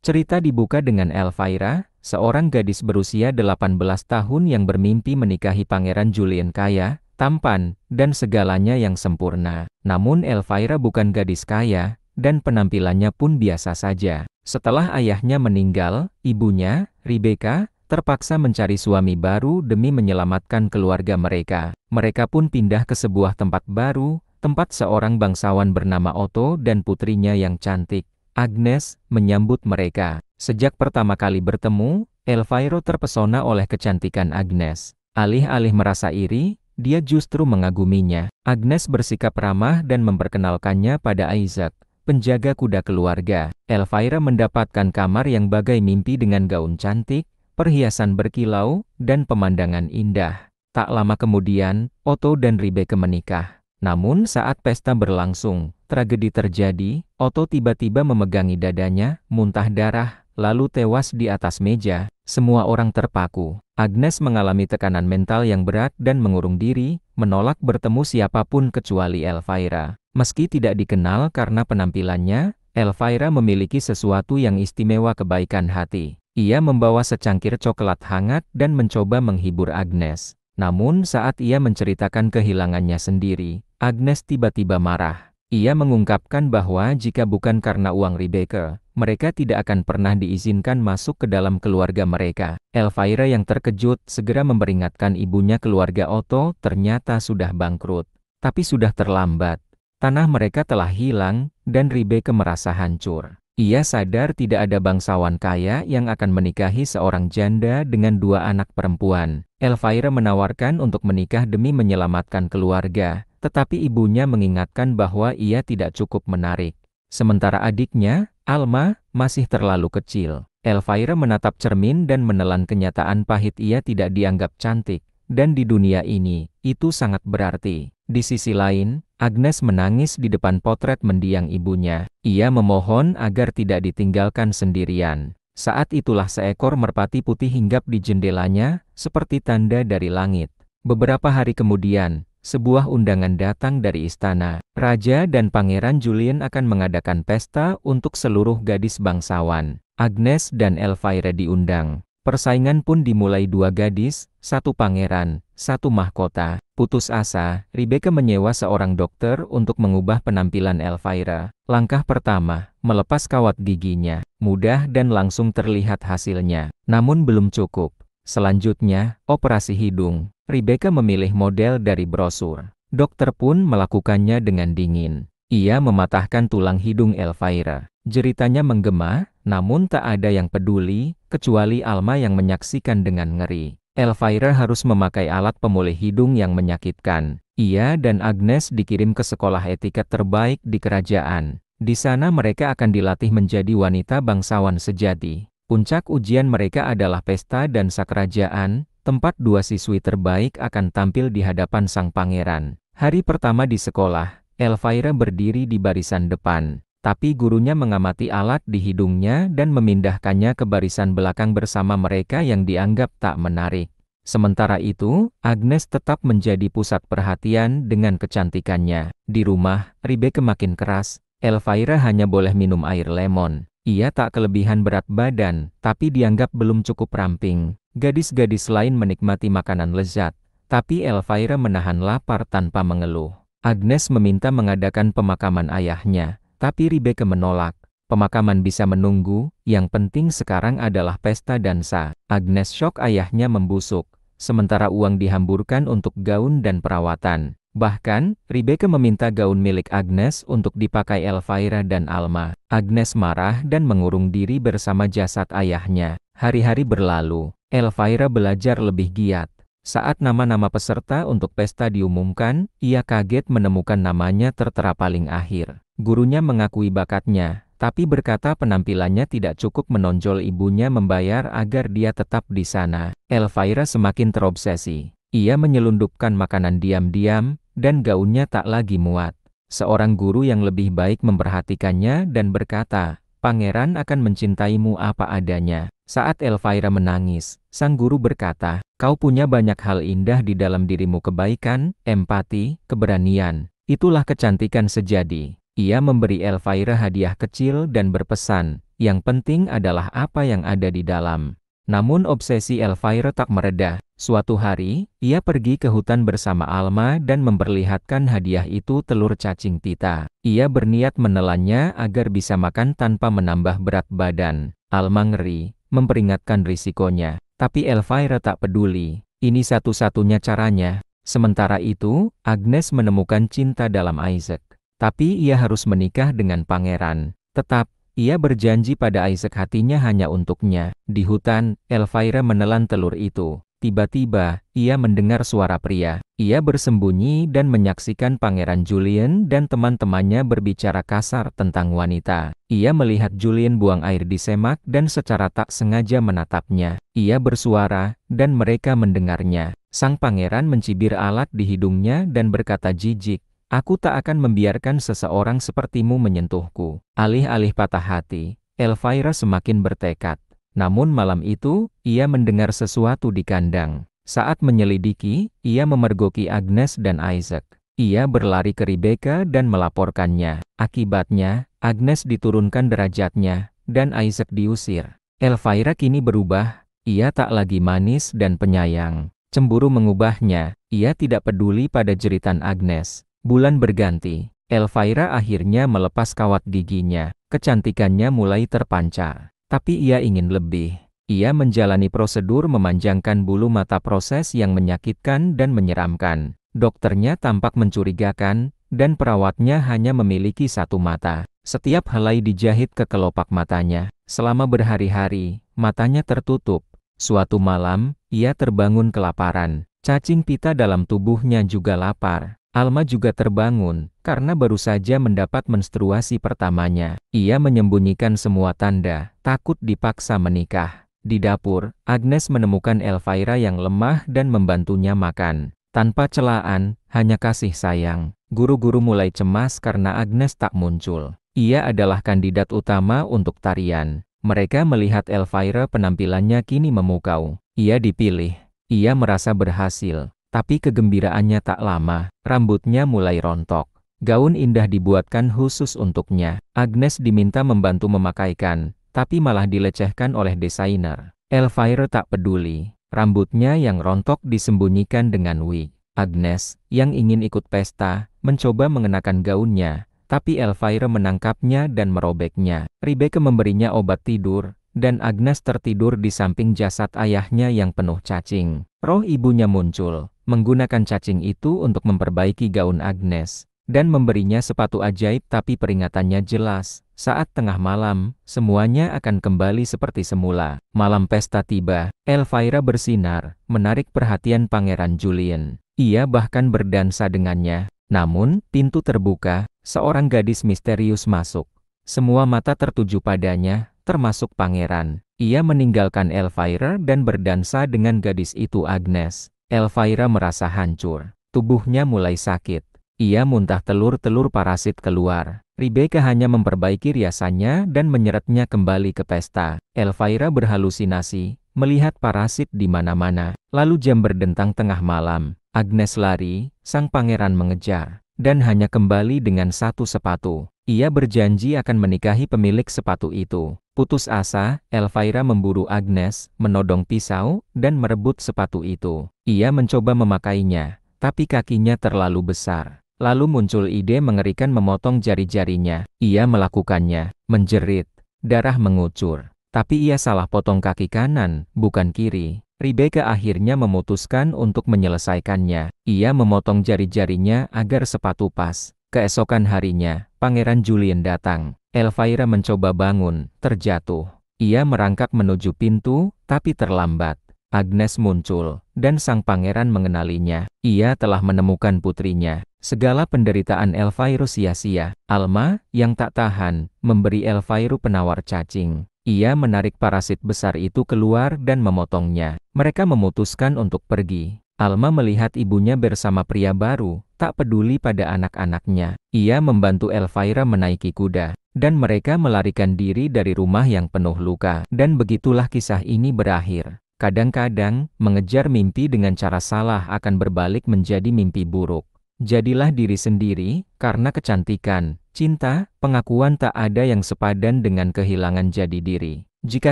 Cerita dibuka dengan Elvira, seorang gadis berusia 18 tahun yang bermimpi menikahi Pangeran Julien kaya, tampan, dan segalanya yang sempurna. Namun Elvira bukan gadis kaya, dan penampilannya pun biasa saja. Setelah ayahnya meninggal, ibunya, Rebecca, terpaksa mencari suami baru demi menyelamatkan keluarga mereka. Mereka pun pindah ke sebuah tempat baru, tempat seorang bangsawan bernama Otto dan putrinya yang cantik, Agnes, menyambut mereka. Sejak pertama kali bertemu, Elvira terpesona oleh kecantikan Agnes. Alih-alih merasa iri, dia justru mengaguminya. Agnes bersikap ramah dan memperkenalkannya pada Isaac, penjaga kuda keluarga. Elvira mendapatkan kamar yang bagai mimpi dengan gaun cantik, perhiasan berkilau, dan pemandangan indah. Tak lama kemudian, Otto dan Rebecca menikah. Namun saat pesta berlangsung, tragedi terjadi. Otto tiba-tiba memegangi dadanya, muntah darah, lalu tewas di atas meja. Semua orang terpaku. Agnes mengalami tekanan mental yang berat dan mengurung diri, menolak bertemu siapapun kecuali Elvira. Meski tidak dikenal karena penampilannya, Elvira memiliki sesuatu yang istimewa: kebaikan hati. Ia membawa secangkir coklat hangat dan mencoba menghibur Agnes. Namun saat ia menceritakan kehilangannya sendiri, Agnes tiba-tiba marah. Ia mengungkapkan bahwa jika bukan karena uang Rebecca, mereka tidak akan pernah diizinkan masuk ke dalam keluarga mereka. Elvira yang terkejut segera memperingatkan ibunya keluarga Otto ternyata sudah bangkrut. Tapi sudah terlambat. Tanah mereka telah hilang, dan Rebecca merasa hancur. Ia sadar tidak ada bangsawan kaya yang akan menikahi seorang janda dengan 2 anak perempuan. Elvira menawarkan untuk menikah demi menyelamatkan keluarga, tetapi ibunya mengingatkan bahwa ia tidak cukup menarik. Sementara adiknya, Alma, masih terlalu kecil. Elvira menatap cermin dan menelan kenyataan pahit: ia tidak dianggap cantik, dan di dunia ini, itu sangat berarti. Di sisi lain, Agnes menangis di depan potret mendiang ibunya. Ia memohon agar tidak ditinggalkan sendirian. Saat itulah seekor merpati putih hinggap di jendelanya, seperti tanda dari langit. Beberapa hari kemudian, sebuah undangan datang dari istana. Raja dan Pangeran Julien akan mengadakan pesta untuk seluruh gadis bangsawan. Agnes dan Elvira diundang. Persaingan pun dimulai: 2 gadis, 1 pangeran, 1 mahkota. Putus asa, Rebecca menyewa seorang dokter untuk mengubah penampilan Elvira. Langkah pertama, melepas kawat giginya. Mudah dan langsung terlihat hasilnya. Namun belum cukup. Selanjutnya, operasi hidung. Rebecca memilih model dari brosur. Dokter pun melakukannya dengan dingin. Ia mematahkan tulang hidung Elvira. Jeritanya menggema, namun tak ada yang peduli, kecuali Alma yang menyaksikan dengan ngeri. Elvira harus memakai alat pemulih hidung yang menyakitkan. Ia dan Agnes dikirim ke sekolah etiket terbaik di kerajaan. Di sana mereka akan dilatih menjadi wanita bangsawan sejati. Puncak ujian mereka adalah pesta dansa kerajaan, tempat 2 siswi terbaik akan tampil di hadapan sang pangeran. Hari pertama di sekolah, Elvira berdiri di barisan depan. Tapi gurunya mengamati alat di hidungnya dan memindahkannya ke barisan belakang bersama mereka yang dianggap tak menarik. Sementara itu, Agnes tetap menjadi pusat perhatian dengan kecantikannya. Di rumah, Rebecca makin keras. Elvira hanya boleh minum air lemon. Ia tak kelebihan berat badan, tapi dianggap belum cukup ramping. Gadis-gadis lain menikmati makanan lezat, tapi Elvira menahan lapar tanpa mengeluh. Agnes meminta mengadakan pemakaman ayahnya. Tapi Rebecca menolak. Pemakaman bisa menunggu, yang penting sekarang adalah pesta dansa. Agnes syok ayahnya membusuk, sementara uang dihamburkan untuk gaun dan perawatan. Bahkan, Rebecca meminta gaun milik Agnes untuk dipakai Elvira dan Alma. Agnes marah dan mengurung diri bersama jasad ayahnya. Hari-hari berlalu, Elvira belajar lebih giat. Saat nama-nama peserta untuk pesta diumumkan, ia kaget menemukan namanya tertera paling akhir. Gurunya mengakui bakatnya, tapi berkata penampilannya tidak cukup menonjol. Ibunya membayar agar dia tetap di sana. Elvira semakin terobsesi. Ia menyelundupkan makanan diam-diam, dan gaunnya tak lagi muat. Seorang guru yang lebih baik memperhatikannya dan berkata, "Pangeran akan mencintaimu apa adanya." Saat Elvira menangis, sang guru berkata, "Kau punya banyak hal indah di dalam dirimu: kebaikan, empati, keberanian. Itulah kecantikan sejati." Ia memberi Elvira hadiah kecil dan berpesan, yang penting adalah apa yang ada di dalam. Namun obsesi Elvira tak mereda. Suatu hari, ia pergi ke hutan bersama Alma dan memperlihatkan hadiah itu telur cacing pita. Ia berniat menelannya agar bisa makan tanpa menambah berat badan. Alma ngeri, memperingatkan risikonya. Tapi Elvira tak peduli. Ini satu-satunya caranya. Sementara itu, Agnes menemukan cinta dalam Isaac. Tapi ia harus menikah dengan pangeran. Tetap, ia berjanji pada Isaac hatinya hanya untuknya. Di hutan, Elvira menelan telur itu. Tiba-tiba, ia mendengar suara pria. Ia bersembunyi dan menyaksikan Pangeran Julian dan teman-temannya berbicara kasar tentang wanita. Ia melihat Julian buang air di semak dan secara tak sengaja menatapnya. Ia bersuara, dan mereka mendengarnya. Sang pangeran mencibir alat di hidungnya dan berkata jijik, "Aku tak akan membiarkan seseorang sepertimu menyentuhku." Alih-alih patah hati, Elvira semakin bertekad. Namun malam itu, ia mendengar sesuatu di kandang. Saat menyelidiki, ia memergoki Agnes dan Isaac. Ia berlari ke Rebecca dan melaporkannya. Akibatnya, Agnes diturunkan derajatnya, dan Isaac diusir. Elvira kini berubah, ia tak lagi manis dan penyayang. Cemburu mengubahnya, ia tidak peduli pada jeritan Agnes. Bulan berganti, Elvira akhirnya melepas kawat giginya. Kecantikannya mulai terpancar. Tapi ia ingin lebih. Ia menjalani prosedur memanjangkan bulu mata, proses yang menyakitkan dan menyeramkan. Dokternya tampak mencurigakan, dan perawatnya hanya memiliki satu mata. Setiap helai dijahit ke kelopak matanya. Selama berhari-hari, matanya tertutup. Suatu malam, ia terbangun kelaparan. Cacing pita dalam tubuhnya juga lapar. Alma juga terbangun, karena baru saja mendapat menstruasi pertamanya. Ia menyembunyikan semua tanda, takut dipaksa menikah. Di dapur, Agnes menemukan Elvira yang lemah dan membantunya makan. Tanpa celaan, hanya kasih sayang. Guru-guru mulai cemas karena Agnes tak muncul. Ia adalah kandidat utama untuk tarian. Mereka melihat Elvira penampilannya kini memukau. Ia dipilih. Ia merasa berhasil. Tapi kegembiraannya tak lama, rambutnya mulai rontok. Gaun indah dibuatkan khusus untuknya. Agnes diminta membantu memakaikan, tapi malah dilecehkan oleh desainer. Elvira tak peduli. Rambutnya yang rontok disembunyikan dengan wig. Agnes, yang ingin ikut pesta, mencoba mengenakan gaunnya, tapi Elvira menangkapnya dan merobeknya. Rebecca memberinya obat tidur, dan Agnes tertidur di samping jasad ayahnya yang penuh cacing. Roh ibunya muncul, menggunakan cacing itu untuk memperbaiki gaun Agnes, dan memberinya sepatu ajaib, tapi peringatannya jelas. Saat tengah malam, semuanya akan kembali seperti semula. Malam pesta tiba, Elvira bersinar, menarik perhatian Pangeran Julian. Ia bahkan berdansa dengannya. Namun, pintu terbuka, seorang gadis misterius masuk. Semua mata tertuju padanya, termasuk pangeran. Ia meninggalkan Elvira dan berdansa dengan gadis itu Agnes. Elvira merasa hancur. Tubuhnya mulai sakit. Ia muntah, telur-telur parasit keluar. Rebecca hanya memperbaiki riasannya dan menyeretnya kembali ke pesta. Elvira berhalusinasi, melihat parasit di mana-mana. Lalu jam berdentang tengah malam. Agnes lari, sang pangeran mengejar, dan hanya kembali dengan satu sepatu. Ia berjanji akan menikahi pemilik sepatu itu. Putus asa, Elvira memburu Agnes, menodong pisau, dan merebut sepatu itu. Ia mencoba memakainya, tapi kakinya terlalu besar. Lalu muncul ide mengerikan memotong jari-jarinya. Ia melakukannya, menjerit, darah mengucur. Tapi ia salah potong kaki kanan, bukan kiri. Rebecca akhirnya memutuskan untuk menyelesaikannya. Ia memotong jari-jarinya agar sepatu pas. Keesokan harinya, Pangeran Julian datang. Elvira mencoba bangun, terjatuh. Ia merangkak menuju pintu, tapi terlambat. Agnes muncul, dan sang pangeran mengenalinya. Ia telah menemukan putrinya. Segala penderitaan Elvira sia-sia. Alma, yang tak tahan, memberi Elvira penawar cacing. Ia menarik parasit besar itu keluar dan memotongnya. Mereka memutuskan untuk pergi. Alma melihat ibunya bersama pria baru, tak peduli pada anak-anaknya. Ia membantu Elvira menaiki kuda, dan mereka melarikan diri dari rumah yang penuh luka. Dan begitulah kisah ini berakhir. Kadang-kadang, mengejar mimpi dengan cara salah akan berbalik menjadi mimpi buruk. Jadilah diri sendiri, karena kecantikan, Cinta, pengakuan tak ada yang sepadan dengan kehilangan jati diri. Jika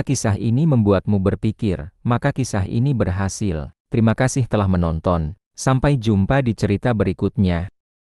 kisah ini membuatmu berpikir, maka kisah ini berhasil. Terima kasih telah menonton. Sampai jumpa di cerita berikutnya.